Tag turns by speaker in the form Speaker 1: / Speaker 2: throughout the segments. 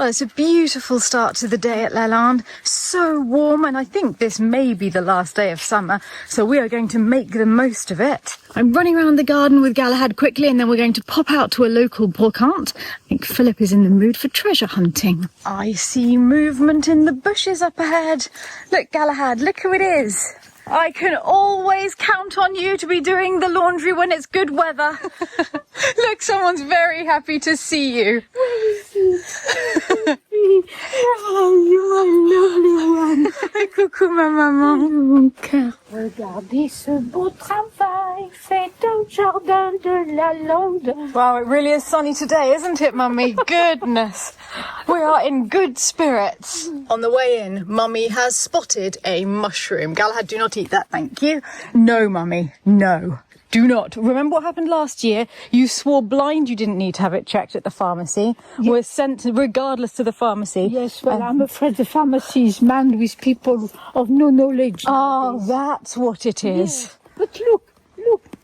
Speaker 1: Well, it's a beautiful start to the day at Lalande. So warm, and I think this may be the last day of summer, so we are going to make the most of it. I'm running around the garden with Galahad quickly, and then we're going to pop out to a local brocante. I think Philip is in the mood for treasure hunting. I see movement in the bushes up ahead. Look, Galahad, look who it is. I can always count on you to be doing the laundry when it's good weather. Look, someone's very happy to see you.
Speaker 2: Oh, you are lovely one.
Speaker 1: Coucou, ma maman.
Speaker 2: Mon cœur. Regardez ce beau travail fait au jardin de Lalande.
Speaker 1: Wow, it really is sunny today, isn't it, Mummy? Goodness. We are in good spirits. On the way in, Mummy has spotted a mushroom. Galahad, do not eat that, thank you. No, Mummy, no. Do not. Remember what happened last year? You swore blind you didn't need to have it checked at the pharmacy. Yes. We're sent regardless to the pharmacy.
Speaker 2: Yes, well, I'm afraid the pharmacy is manned with people of no knowledge.
Speaker 1: Oh, that's what it is.
Speaker 2: Yes. But look,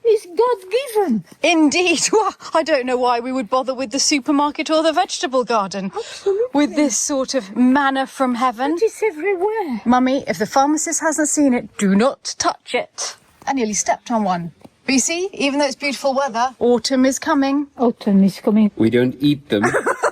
Speaker 2: it's God-given.
Speaker 1: Indeed. Well, I don't know why we would bother with the supermarket or the vegetable garden.
Speaker 2: Absolutely.
Speaker 1: With this sort of manna from heaven.
Speaker 2: It is everywhere.
Speaker 1: Mummy, if the pharmacist hasn't seen it, do not touch it. I nearly stepped on one. But you see, even though it's beautiful weather, autumn is coming.
Speaker 2: Autumn is coming.
Speaker 3: We don't eat them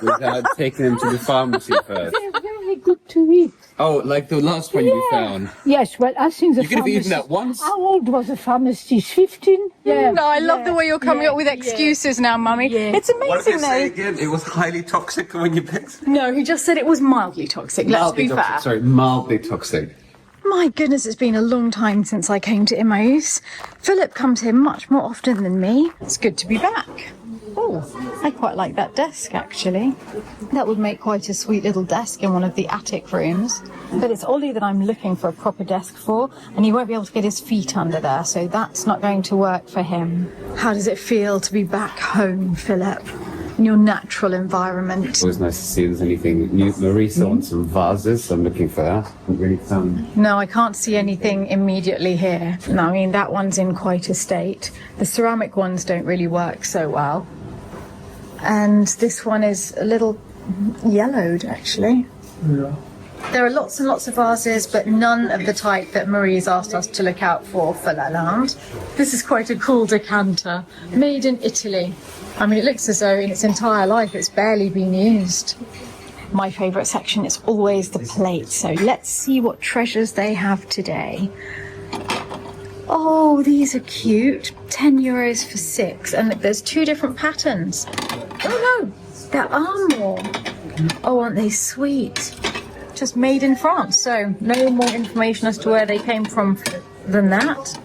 Speaker 3: without taking them to the pharmacy first.
Speaker 2: They're very good to eat.
Speaker 3: Oh, like the last one you found?
Speaker 2: Yes, well, I think the
Speaker 3: You could have eaten that once.
Speaker 2: How old was the pharmacist? 15? Yeah.
Speaker 1: No, I love the way you're coming up with excuses now, Mummy.
Speaker 2: Yeah.
Speaker 1: It's amazing, though.
Speaker 3: again? It was highly toxic when you picked.
Speaker 1: No, he just said it was mildly toxic. Let's be fair.
Speaker 3: Sorry, mildly toxic.
Speaker 1: My goodness, it's been a long time since I came to Emmaus. Philip comes here much more often than me. It's good to be back. Oh, I quite like that desk, actually. That would make quite a sweet little desk in one of the attic rooms. But it's Ollie that I'm looking for a proper desk for, and he won't be able to get his feet under there, so that's not going to work for him. How does it feel to be back home, Philip? In your natural environment?
Speaker 3: It's always nice to see if there's anything new. Marisa wants some vases, so I'm looking for that. Haven't really found.
Speaker 1: No, I can't see anything immediately here. No, I mean, that one's in quite a state. The ceramic ones don't really work so well. And this one is a little yellowed, actually. Yeah. There are lots and lots of vases, but none of the type that Marie's asked us to look out for Lalande. This is quite a cool decanter, made in Italy. I mean, it looks as though in its entire life it's barely been used. My favourite section is always the plates, so let's see what treasures they have today. Oh, these are cute. €10 for 6, and there's 2 different patterns. Oh no, there are more. Oh, aren't they sweet? Just made in France, so no more information as to where they came from than that.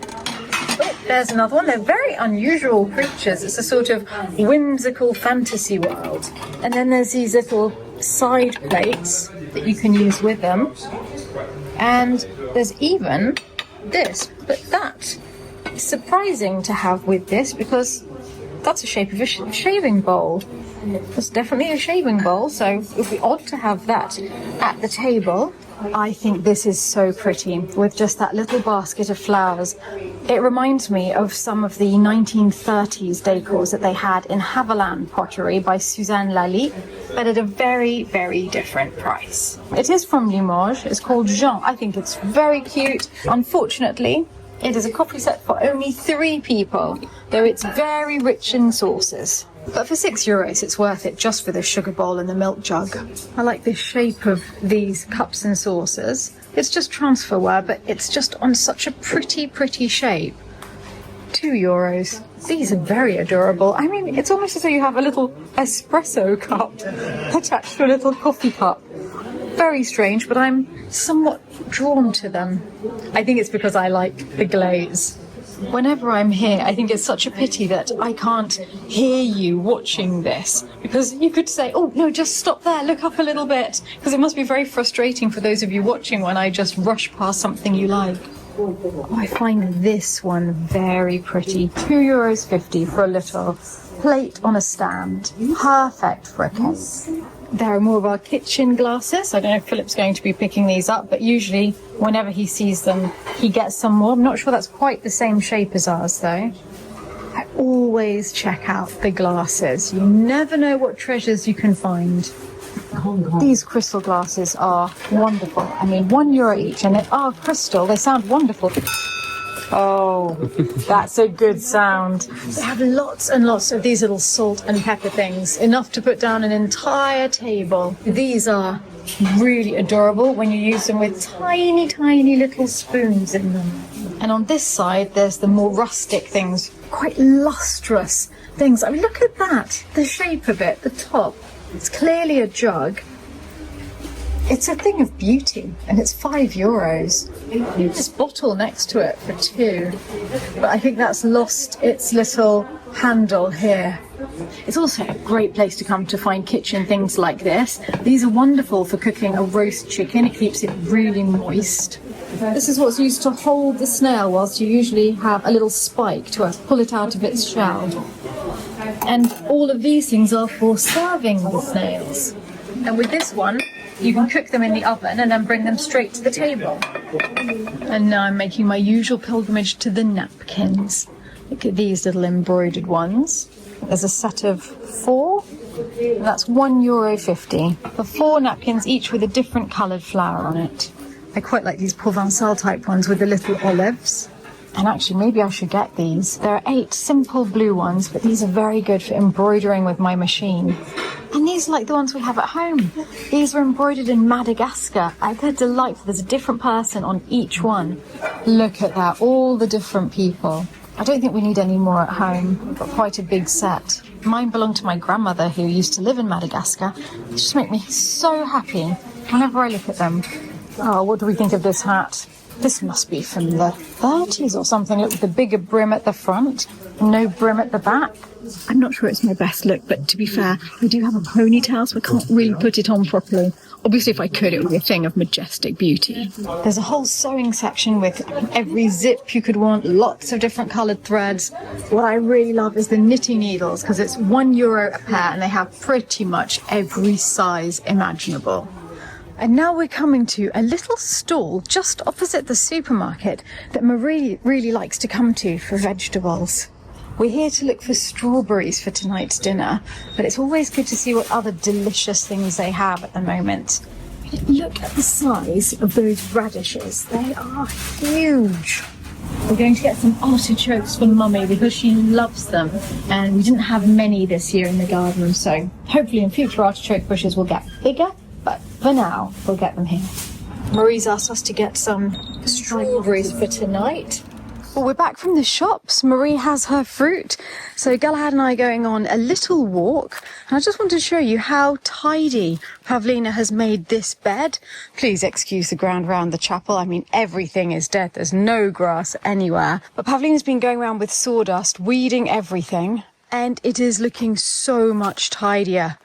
Speaker 1: Oh, there's another one. They're very unusual creatures. It's a sort of whimsical fantasy world. And then there's these little side plates that you can use with them. And there's even this, but that is surprising to have with this because that's the shape of a shaving bowl. It's definitely a shaving bowl, so it would be odd to have that at the table. I think this is so pretty with just that little basket of flowers. It reminds me of some of the 1930s decors that they had in Haviland pottery by Suzanne Lally, but at a very, very different price. It is from Limoges. It's called Jean. I think it's very cute. Unfortunately, it is a coffee set for only 3 people, though it's very rich in sauces. But for €6, it's worth it just for the sugar bowl and the milk jug. I like the shape of these cups and saucers. It's just transferware, but it's just on such a pretty, pretty shape. €2. These are very adorable. I mean, it's almost as though you have a little espresso cup attached to a little coffee cup. Very strange, but I'm somewhat drawn to them. I think it's because I like the glaze. Whenever I'm here, I think it's such a pity that I can't hear you watching this, because you could say, oh, no, just stop there, look up a little bit, because it must be very frustrating for those of you watching when I just rush past something you like. Oh, I find this one very pretty. €2.50 for a little plate on a stand. Perfect for a cake. There are more of our kitchen glasses. I don't know if Philip's going to be picking these up, but usually whenever he sees them, he gets some more. I'm not sure that's quite the same shape as ours, though. I always check out the glasses. You never know what treasures you can find. These crystal glasses are wonderful. I mean, €1 each, and they are crystal. They sound wonderful. Oh, that's a good sound. They have lots and lots of these little salt and pepper things, enough to put down an entire table. These are really adorable when you use them with tiny, tiny little spoons in them. And on this side, there's the more rustic things, quite lustrous things. I mean, look at that, the shape of it, the top. It's clearly a jug. It's a thing of beauty, and it's €5. This bottle next to it for £2, but I think that's lost its little handle here. It's also a great place to come to find kitchen things like this. These are wonderful for cooking a roast chicken. It keeps it really moist. This is what's used to hold the snail, whilst you usually have a little spike to pull it out of its shell. And all of these things are for serving the snails. And with this one, you can cook them in the oven and then bring them straight to the table. And now I'm making my usual pilgrimage to the napkins. Look at these little embroidered ones. There's a set of 4. And that's €1.50 for 4 napkins, each with a different coloured flower on it. I quite like these Provençal type ones with the little olives. And actually, maybe I should get these. There are 8 simple blue ones, but these are very good for embroidering with my machine. And these are like the ones we have at home. These were embroidered in Madagascar. They're delightful. There's a different person on each one. Look at that, all the different people. I don't think we need any more at home. We've got quite a big set. Mine belonged to my grandmother who used to live in Madagascar. They just make me so happy whenever I look at them. Oh, what do we think of this hat? This must be from the 30s or something. Look, with the bigger brim at the front, no brim at the back. I'm not sure it's my best look, but to be fair, I do have a ponytail, so I can't really put it on properly. Obviously, if I could, it would be a thing of majestic beauty. There's a whole sewing section with every zip you could want, lots of different coloured threads. What I really love is the knitting needles, because it's €1 a pair, and they have pretty much every size imaginable. And now we're coming to a little stall just opposite the supermarket that Marie really likes to come to for vegetables. We're here to look for strawberries for tonight's dinner, but it's always good to see what other delicious things they have at the moment. Look at the size of those radishes. They are huge. We're going to get some artichokes for Mummy because she loves them, and we didn't have many this year in the garden, so hopefully in future artichoke bushes will get bigger. But for now, we'll get them here. Marie's asked us to get some strawberries for tonight. Well, we're back from the shops. Marie has her fruit. So Galahad and I are going on a little walk. And I just want to show you how tidy Pavlina has made this bed. Please excuse the ground around the chapel. I mean, everything is dead. There's no grass anywhere. But Pavlina's been going around with sawdust, weeding everything. And it is looking so much tidier.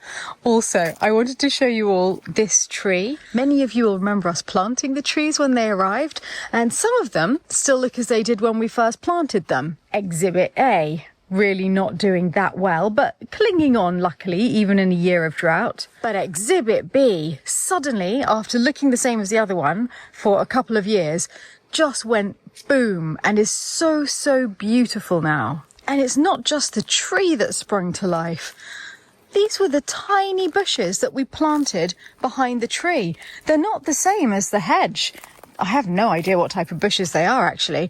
Speaker 1: Also, I wanted to show you all this tree. Many of you will remember us planting the trees when they arrived, and some of them still look as they did when we first planted them. Exhibit A, really not doing that well, but clinging on luckily, even in a year of drought. But Exhibit B, suddenly, after looking the same as the other one for a couple of years, just went boom and is so beautiful now. And it's not just the tree that sprung to life. These were the tiny bushes that we planted behind the tree. They're not the same as the hedge. I have no idea what type of bushes they are, actually.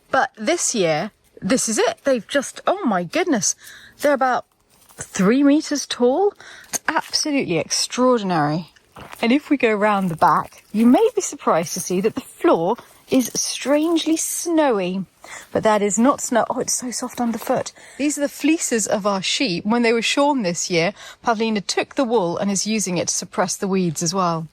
Speaker 1: But this year, this is it. They've just, oh my goodness, they're about 3 meters tall. It's absolutely extraordinary. And if we go round the back, you may be surprised to see that the floor is strangely snowy. But that is not snow. Oh, it's so soft underfoot. These are the fleeces of our sheep. When they were shorn this year, Pavlina took the wool and is using it to suppress the weeds as well.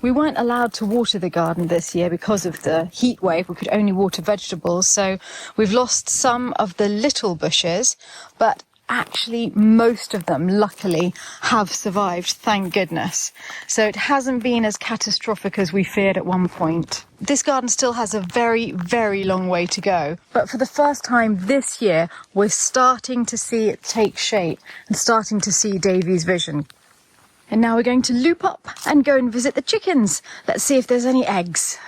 Speaker 1: We weren't allowed to water the garden this year because of the heat wave. We could only water vegetables. So we've lost some of the little bushes, but actually most of them luckily have survived, thank goodness. So it hasn't been as catastrophic as we feared at one point. This garden still has a very long way to go, but for the first time this year we're starting to see it take shape and starting to see Davy's vision. And now we're going to loop up and go and visit the chickens. Let's see if there's any eggs.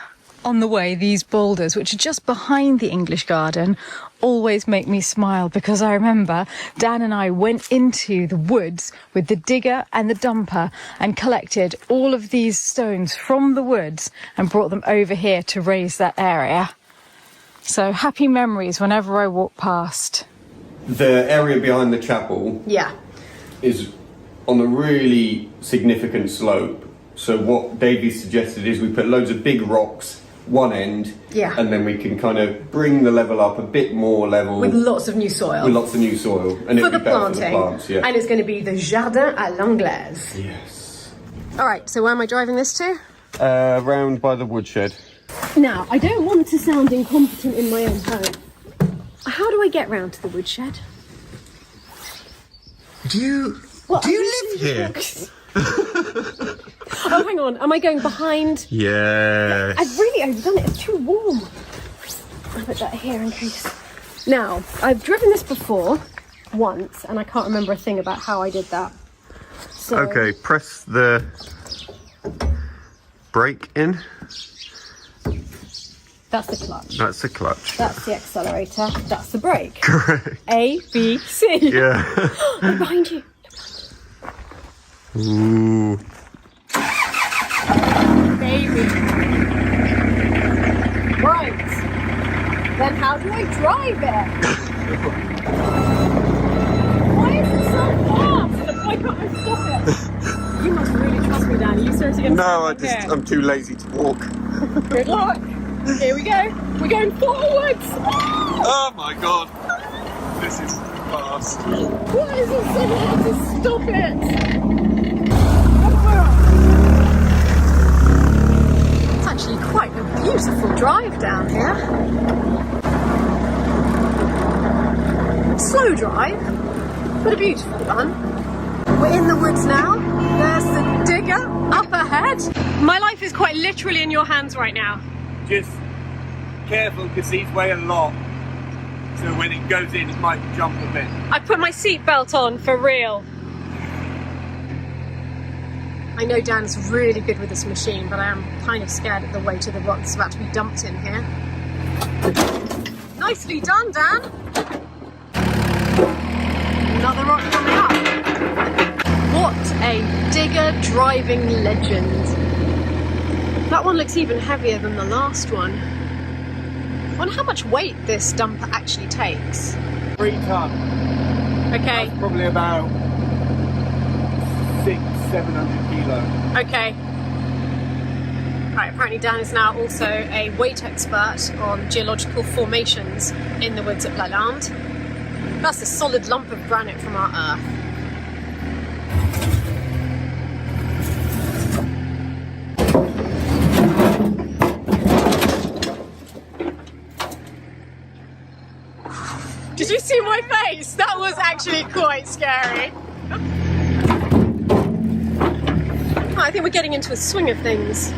Speaker 1: on the way, these boulders, which are just behind the English garden, always make me smile, because I remember Dan and I went into the woods with the digger and the dumper and collected all of these stones from the woods and brought them over here to raise that area. So happy memories whenever I walk past.
Speaker 4: The area behind the chapel is on a really significant slope. So what Davey suggested is we put loads of big rocks one end, and then we can kind of bring the level up a bit more level
Speaker 5: with lots of new soil.
Speaker 4: And
Speaker 5: for the planting. And it's going to be the jardin à l'anglaise.
Speaker 4: Yes.
Speaker 5: All right. So where am I driving this to?
Speaker 4: Round by the woodshed.
Speaker 5: Now, I don't want to sound incompetent in my own home. How do I get round to the woodshed?
Speaker 4: Do you live here?
Speaker 5: Oh, hang on. Am I going behind?
Speaker 4: Yes.
Speaker 5: I've really overdone it. It's too warm. I'll put that here in case. Now, I've driven this before, once, and I can't remember a thing about how I did that. So...
Speaker 4: Okay, press the brake in.
Speaker 5: That's the clutch.
Speaker 4: That's the clutch.
Speaker 5: That's the accelerator. That's the brake.
Speaker 4: Correct.
Speaker 5: A, B, C.
Speaker 4: Yeah.
Speaker 5: Look behind you.
Speaker 4: Ooh.
Speaker 5: Baby. Right. Then how do I drive it? Why is it so fast? Why can't I stop it? You must really trust me, Dan. Are you seriously going to
Speaker 4: No, I'm too lazy to walk.
Speaker 5: Good luck. Here we go. We're going forwards.
Speaker 4: Oh my god. This is fast.
Speaker 5: Why is it so hard to stop it? It's actually quite a beautiful drive down here. Slow drive, but a beautiful one. We're in the woods now. There's the digger up ahead. My life is quite literally in your hands right now.
Speaker 6: Just careful, because these weigh a lot. So when it goes in, it might jump a bit.
Speaker 5: I put my seatbelt on for real. I know Dan's really good with this machine, but I am kind of scared at the weight of the rock that's about to be dumped in here. Nicely done, Dan. Another rock coming up. What a digger driving legend. That one looks even heavier than the last one. I wonder how much weight this dumper actually takes.
Speaker 6: 3 ton.
Speaker 5: Okay.
Speaker 6: That's probably about 600-700 kilo.
Speaker 5: Okay. Right, apparently Dan is now also a weight expert on geological formations in the woods at Lalande. That's a solid lump of granite from our earth. Did you see my face? That was actually quite scary. Oh, I think we're getting into a swing of things.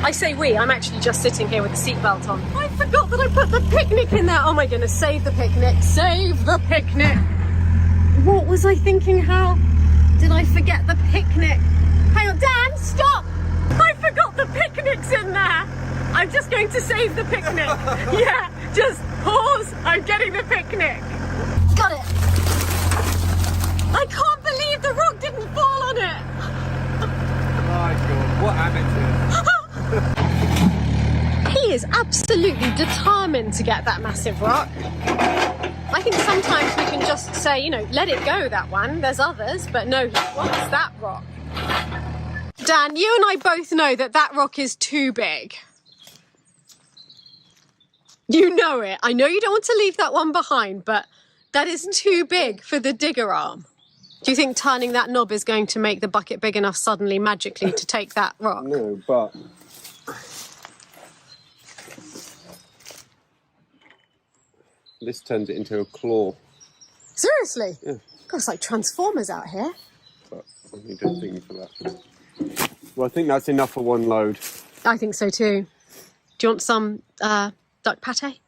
Speaker 5: I say we, I'm actually just sitting here with the seatbelt on. I forgot that I put the picnic in there. Oh my goodness, save the picnic, save the picnic. What was I thinking? How did I forget the picnic? Hang on, Dan, stop! I forgot the picnic's in there. I'm just going to save the picnic. Yeah, just pause. I'm getting the picnic. Got it. I can't believe the rock didn't fall on it.
Speaker 6: My god, what amateurs.
Speaker 5: He is absolutely determined to get that massive rock. I think sometimes we can just say, you know, let it go, that one. There's others, but no, he wants that rock. Dan, you and I both know that that rock is too big. You know it. I know you don't want to leave that one behind, but that is too big for the digger arm. Do you think turning that knob is going to make the bucket big enough suddenly, magically, to take that rock?
Speaker 4: No, but... this turns it into a claw.
Speaker 5: Seriously?
Speaker 4: Yeah.
Speaker 5: God, it's like Transformers out here.
Speaker 4: But I need a thing for that. Well, I think that's enough for one load.
Speaker 5: I think so too. Do you want some duck pate?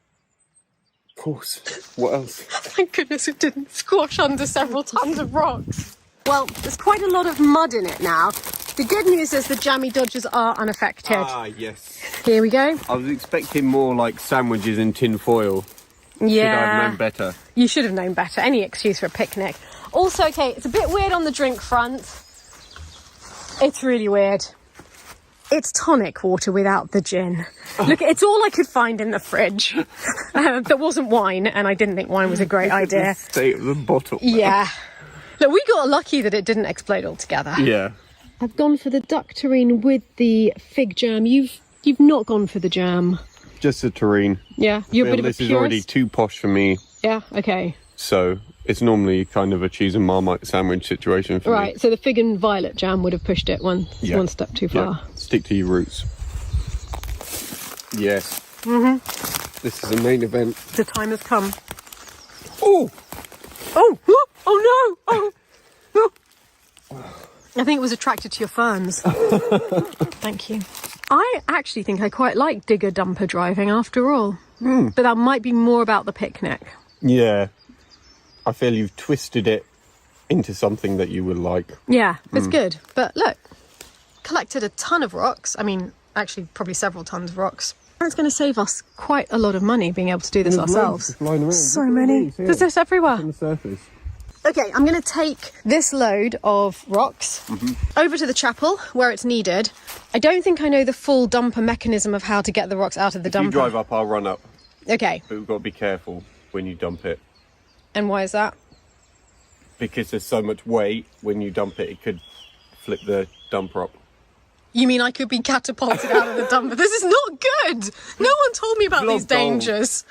Speaker 4: Of course. What else?
Speaker 5: Thank goodness it didn't squash under several tons of rocks. Well, there's quite a lot of mud in it now, The good news is the jammy dodgers are unaffected.
Speaker 4: Ah, yes.
Speaker 5: Here we go.
Speaker 4: I was expecting more like sandwiches and tin foil.
Speaker 5: Yeah.
Speaker 4: Should I have known better?
Speaker 5: You should have known better. Any excuse for a picnic. Also, okay, it's a bit weird on the drink front. It's really weird. It's tonic water without the gin. Look, it's all I could find in the fridge. There wasn't wine, and I didn't think wine was a great idea.
Speaker 4: The state of the bottle.
Speaker 5: Yeah. Look, we got lucky that it didn't explode altogether.
Speaker 4: Yeah.
Speaker 5: I've gone for the duck terrine with the fig jam. You've not gone for the jam.
Speaker 4: Just a terrine.
Speaker 5: Yeah, you're a bit of a
Speaker 4: This is already too posh for me.
Speaker 5: Yeah, okay.
Speaker 4: So it's normally kind of a cheese and Marmite sandwich situation for me.
Speaker 5: Right, so the fig and violet jam would have pushed it one step too far.
Speaker 4: Yeah. Stick to your roots. Yes. This is the main event.
Speaker 5: The time has come.
Speaker 4: Oh!
Speaker 5: Oh! Oh no! Oh! I think it was attracted to your ferns. Thank you. I actually think I quite like digger dumper driving after all. But that might be more about the picnic.
Speaker 4: Yeah. I feel you've twisted it into something that you would like.
Speaker 5: Yeah, it's good. But look, collected a ton of rocks. I mean, actually probably several tons of rocks. It's going to save us quite a lot of money being able to do this ourselves. So many. There's this everywhere.
Speaker 4: On the surface.
Speaker 5: Okay, I'm going to take this load of rocks over to the chapel where it's needed. I don't think I know the full dumper mechanism of how to get the rocks out of the dumper.
Speaker 4: You drive up, I'll run up.
Speaker 5: Okay.
Speaker 4: But we've got to be careful when you dump it.
Speaker 5: And why is that?
Speaker 4: Because there's so much weight, when you dump it, it could flip the dumper up.
Speaker 5: You mean I could be catapulted out of the dumper? This is not good. No one told me about these dangers.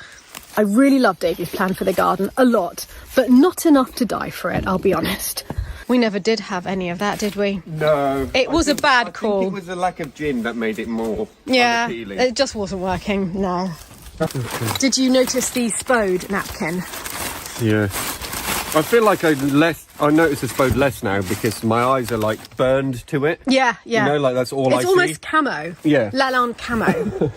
Speaker 5: I really love Davey's plan for the garden, a lot, but not enough to die for it, I'll be honest. We never did have any of that, did we?
Speaker 4: No.
Speaker 5: It was a bad call.
Speaker 4: I think it was the lack of gin that made it more unappealing.
Speaker 5: It just wasn't working, no. Did you notice the spode napkin?
Speaker 4: Yeah. I feel like I notice the spode less now because my eyes are like burned to it.
Speaker 5: Yeah, yeah.
Speaker 4: You know, like that's all I see.
Speaker 5: It's almost camo.
Speaker 4: Yeah.
Speaker 5: Lalande camo.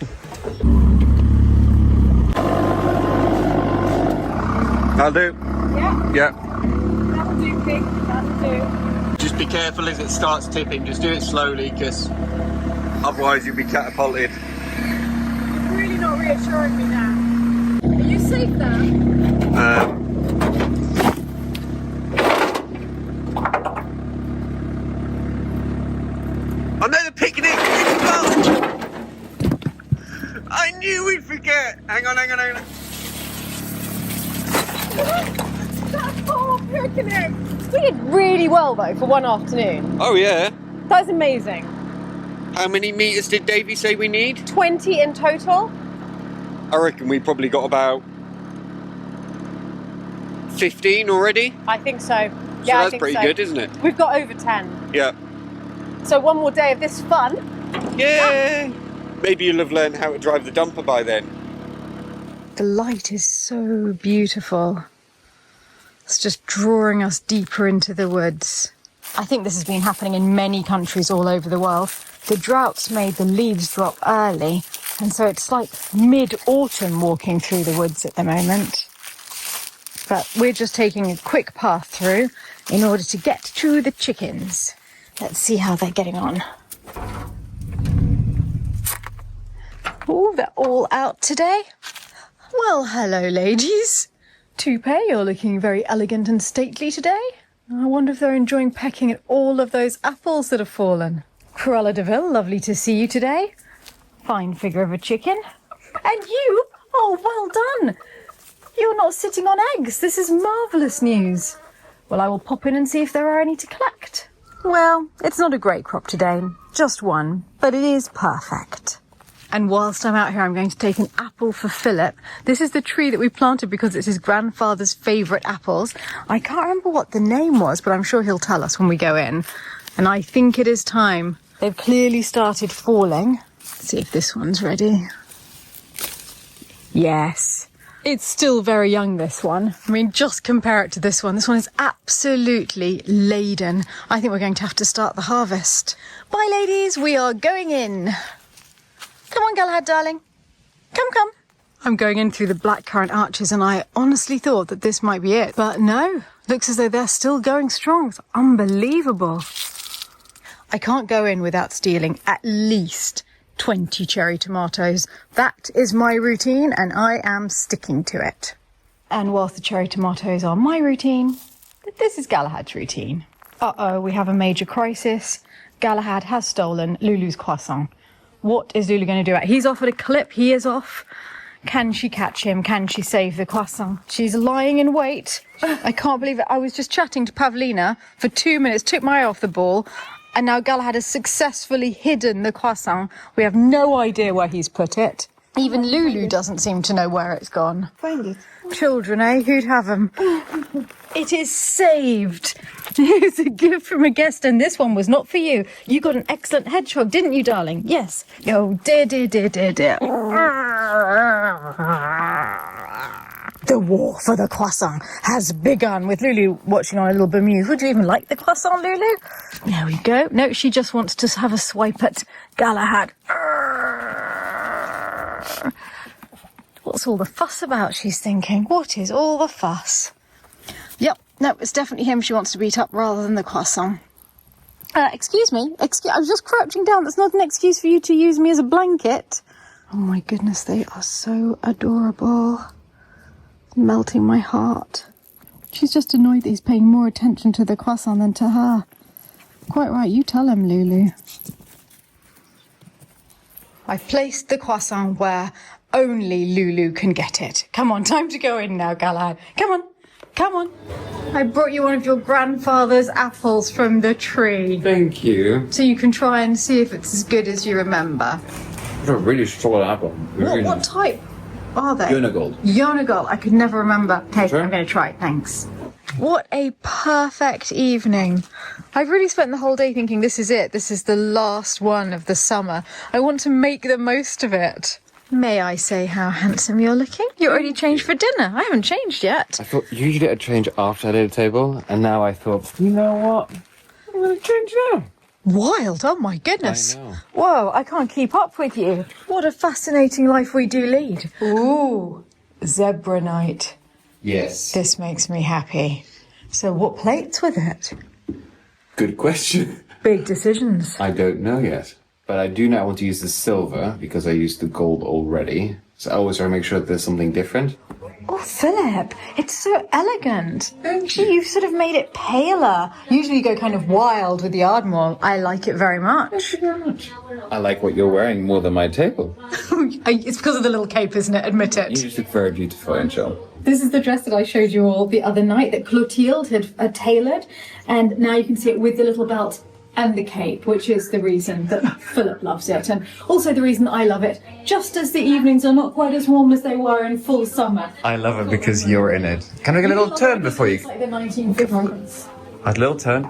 Speaker 4: That'll do.
Speaker 5: Yeah.
Speaker 4: Yeah.
Speaker 5: That'll do, pig. That'll do.
Speaker 4: Just be careful as it starts tipping. Just do it slowly because otherwise you'll be catapulted.
Speaker 5: You're really not reassuring me now. Are you safe there?
Speaker 4: I know the picnic! I knew we'd forget! Hang on.
Speaker 5: That whole picnic! We did really well though for one afternoon.
Speaker 4: Oh yeah?
Speaker 5: That's amazing.
Speaker 4: How many metres did Davey say we need?
Speaker 5: 20 in total.
Speaker 4: I reckon we probably got about 15 already.
Speaker 5: I think so. Yeah,
Speaker 4: So
Speaker 5: I
Speaker 4: that's
Speaker 5: think
Speaker 4: pretty
Speaker 5: so.
Speaker 4: good, isn't it?
Speaker 5: We've got over 10.
Speaker 4: Yeah.
Speaker 5: So one more day of this fun.
Speaker 4: Yeah. Maybe you'll have learned how to drive the dumper by then.
Speaker 1: The light is so beautiful. It's just drawing us deeper into the woods. I think this has been happening in many countries all over the world. The droughts made the leaves drop early, and so it's like mid-autumn walking through the woods at the moment. But we're just taking a quick path through in order to get to the chickens. Let's see how they're getting on. Oh, they're all out today. Well, hello, ladies. Toupee, you're looking very elegant and stately today. I wonder if they're enjoying pecking at all of those apples that have fallen. Cruella de Vil, lovely to see you today. Fine figure of a chicken. And you? Oh, well done. You're not sitting on eggs. This is marvellous news. Well, I will pop in and see if there are any to collect. Well, it's not a great crop today. Just one, but it is perfect. And whilst I'm out here, I'm going to take an apple for Philip. This is the tree that we planted because it's his grandfather's favourite apples. I can't remember what the name was, but I'm sure he'll tell us when we go in. And I think it is time. They've clearly started falling. Let's see if this one's ready. Yes. It's still very young, this one. I mean, just compare it to this one. This one is absolutely laden. I think we're going to have to start the harvest. Bye, ladies. We are going in. Come on, Galahad, darling. Come. I'm going in through the blackcurrant arches, and I honestly thought that this might be it. But no, looks as though they're still going strong. It's unbelievable. I can't go in without stealing at least 20 cherry tomatoes. That is my routine and I am sticking to it. And whilst the cherry tomatoes are my routine, this is Galahad's routine. Uh-oh, we have a major crisis. Galahad has stolen Lulu's croissant. What is Lulu going to do? He's offered a clip. He is off. Can she catch him? Can she save the croissant? She's lying in wait. I can't believe it. I was just chatting to Pavlina for 2 minutes, took my eye off the ball, and now Galahad has successfully hidden the croissant. We have no idea where he's put it. Even Lulu doesn't seem to know where it's gone.
Speaker 2: Find it.
Speaker 1: Children, eh? Who'd have them? It is saved. It's a gift from a guest, and this one was not for you. You got an excellent hedgehog, didn't you, darling? Yes. Oh, dear. The war for the croissant has begun, with Lulu watching on a little bemused. Would you even like the croissant, Lulu? There we go. No, she just wants to have a swipe at Galahad. What's all the fuss about, she's thinking? What is all the fuss? Yep, no, it's definitely him she wants to beat up rather than the croissant. Excuse me. I was just crouching down. That's not an excuse for you to use me as a blanket. Oh my goodness, they are so adorable. Melting my heart. She's just annoyed that he's paying more attention to the croissant than to her. Quite right, you tell him, Lulu. I've placed the croissant where only Lulu can get it. Come on, time to go in now, Galahad. Come on. I brought you one of your grandfather's apples from the tree.
Speaker 3: Thank you.
Speaker 1: So you can try and see if it's as good as you remember.
Speaker 3: It's a really solid apple.
Speaker 1: What type are they?
Speaker 3: Jonagold.
Speaker 1: I could never remember. Okay,
Speaker 3: Sure.
Speaker 1: I'm going to try it, thanks. What a perfect evening. I've really spent the whole day thinking this is it. This is the last one of the summer. I want to make the most of it. May I say how handsome you're looking? You're already changed for dinner. I haven't changed yet.
Speaker 3: I thought usually I'd change after I did a table, and now I thought, you know what? I'm going to change now.
Speaker 1: Wild, oh my goodness.
Speaker 3: I know.
Speaker 1: Whoa, I can't keep up with you. What a fascinating life we do lead. Ooh, zebra night.
Speaker 3: Yes.
Speaker 1: This makes me happy. So what plates with it?
Speaker 3: Good question.
Speaker 1: Big decisions.
Speaker 3: I don't know yet. But I do now want to use the silver because I used the gold already. So I always try to make sure that there's something different.
Speaker 1: Oh, Philip, it's so elegant. You've sort of made it paler. Usually you go kind of wild with the Ardmore. I like it very much.
Speaker 3: Thank you very much. I like what you're wearing more than my table.
Speaker 1: It's because of the little cape, isn't it? Admit it.
Speaker 3: You just look very beautiful, Angel.
Speaker 1: This is the dress that I showed you all the other night that Clotilde had tailored. And now you can see it with the little belt and the cape, which is the reason that Philip loves it, and also the reason I love it, just as the evenings are not quite as warm as they were in full summer.
Speaker 7: I love it because you're in it. Can I get a little turn before you...
Speaker 1: It's like the 1950s.
Speaker 7: A little turn?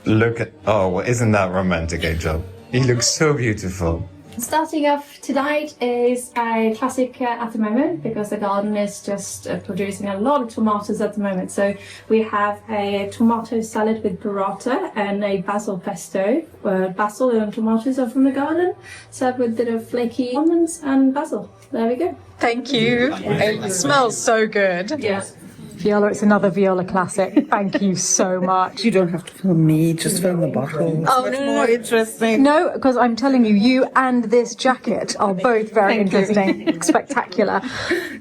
Speaker 7: Look at... Oh, well, isn't that romantic, Angel? He looks so beautiful.
Speaker 8: Starting off tonight is a classic at the moment because the garden is just producing a lot of tomatoes at the moment. So we have a tomato salad with burrata and a basil pesto. Basil and tomatoes are from the garden, served with a bit of flaky almonds and basil. There we go.
Speaker 1: Thank you. It smells so good.
Speaker 8: Yes.
Speaker 1: Viola, it's another Viola classic. Thank you so much.
Speaker 9: You don't have to film me, just film the bottle.
Speaker 1: Oh,
Speaker 9: It's
Speaker 1: no,
Speaker 9: more interesting.
Speaker 1: No, because I'm telling you, you and this jacket are both very interesting, spectacular.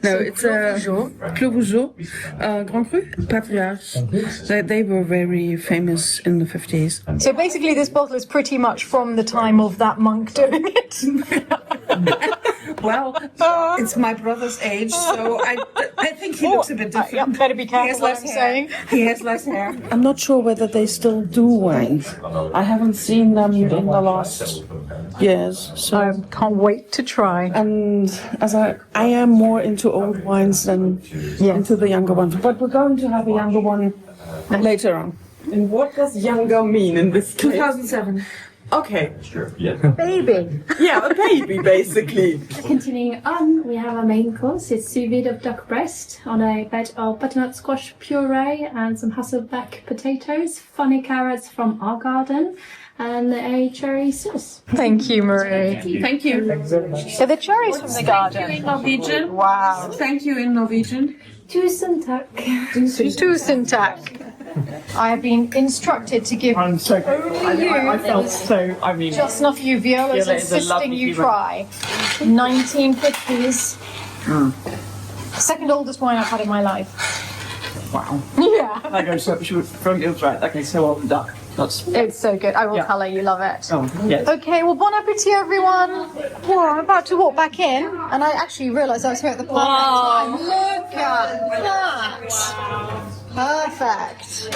Speaker 9: No, it's Clos Vougeot, Grand Cru, Patriarche. They were very famous in the 50s.
Speaker 1: So basically this bottle is pretty much from the time of that monk doing it.
Speaker 9: Well, it's my brother's age, so I think he looks a bit different.
Speaker 1: Yeah, better be
Speaker 9: He
Speaker 1: careful
Speaker 9: has
Speaker 1: what
Speaker 9: less
Speaker 1: I'm
Speaker 9: hair.
Speaker 1: saying.
Speaker 9: He has less hair. I'm not sure whether they still do wine. I haven't seen them in the last years. So
Speaker 1: I can't wait to try.
Speaker 9: and as I am more into old wines than into the younger ones. But we're going to have a younger one later on.
Speaker 10: And what does younger mean in this case?
Speaker 9: 2007.
Speaker 10: Okay.
Speaker 1: Baby.
Speaker 10: Yeah, a baby, basically.
Speaker 8: Continuing on, we have our main course. It's sous vide of duck breast on a bed of butternut squash puree and some Hasselback potatoes, funny carrots from our garden, and a cherry sauce.
Speaker 1: Thank you, Marie.
Speaker 9: Thank you.
Speaker 1: So the cherries from the garden.
Speaker 9: Thank you in Norwegian.
Speaker 1: Wow.
Speaker 9: Thank you in Norwegian.
Speaker 8: Tusen takk.
Speaker 1: Tusen takk. I have been instructed to give
Speaker 10: I'm so grateful. I felt so, I mean,
Speaker 1: just enough you. Viola's
Speaker 10: Viola is a
Speaker 1: insisting
Speaker 10: lovely
Speaker 1: you
Speaker 10: human.
Speaker 1: try. 1950s. Second oldest wine I've had in my life.
Speaker 10: wow.
Speaker 1: Yeah.
Speaker 10: I go so from it was right. Okay, so on the duck. That's
Speaker 1: It's so good. I will
Speaker 10: Yeah.
Speaker 1: tell her you love it.
Speaker 10: oh yes.
Speaker 1: Okay, well, bon appetit, everyone. Well, I'm about to walk back in, and I actually realised I was here at the perfect time. Look at that. Perfect.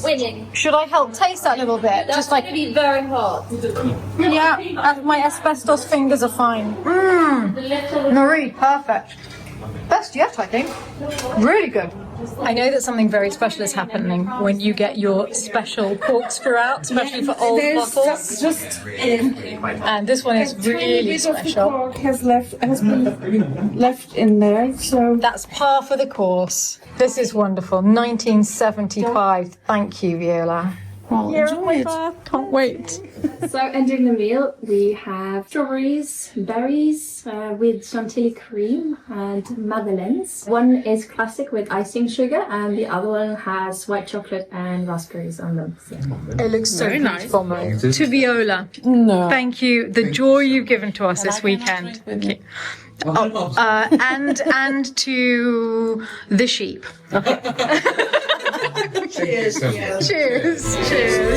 Speaker 2: Winning.
Speaker 1: Should I help taste that a little bit? Just like,
Speaker 2: Be very hot.
Speaker 1: yeah, my asbestos fingers are fine. Marie, perfect. Best yet, I think. Really good. I know that something very special is happening when you get your special corkscrew out, especially for old bottles.
Speaker 9: Just
Speaker 1: And this one is really
Speaker 9: bit of the
Speaker 1: special.
Speaker 9: cork has been left in there, so
Speaker 1: That's par for the course. This is wonderful. 1975. Thank you, Viola.
Speaker 9: enjoy it.
Speaker 1: Can't wait.
Speaker 8: So entering the meal, we have strawberries, berries with chantilly cream and madeleines. One is classic with icing sugar, and the other one has white chocolate and raspberries on them.
Speaker 1: It looks so
Speaker 9: Very nice.
Speaker 1: beautiful, Marie. To Viola,
Speaker 9: No.
Speaker 1: thank you. The joy you've given to us this weekend. Thank you. And to the sheep.
Speaker 7: Cheers.
Speaker 1: Cheers. Cheers.